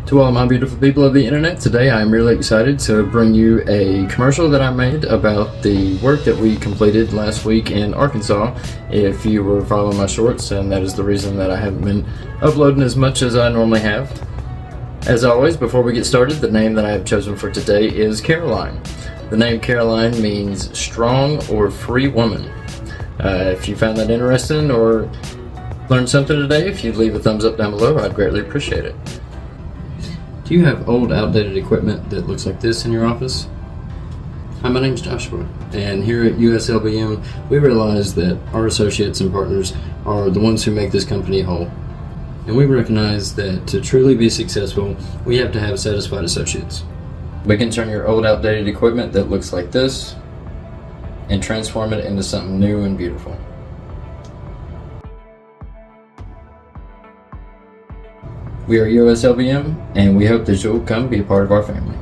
To all my beautiful people of the internet, today I'm really excited to bring you a commercial that I made about the work that we completed last week in Arkansas. If you were following my shorts, and that is the reason that I haven't been uploading as much as I normally have. As always, before we get started, the name that I have chosen for today is Caroline. The name Caroline means strong or free woman. If you found that interesting or learned something today, if you'd leave a thumbs up down below, I'd greatly appreciate it. Do you have old, outdated equipment that looks like this in your office? Hi, my name's Joshua, and here at USLBM, we realize that our associates and partners are the ones who make this company whole. And we recognize that to truly be successful, we have to have satisfied associates. We can turn your old, outdated equipment that looks like this and transform it into something new and beautiful. We are USLBM, and we hope that you'll come be a part of our family.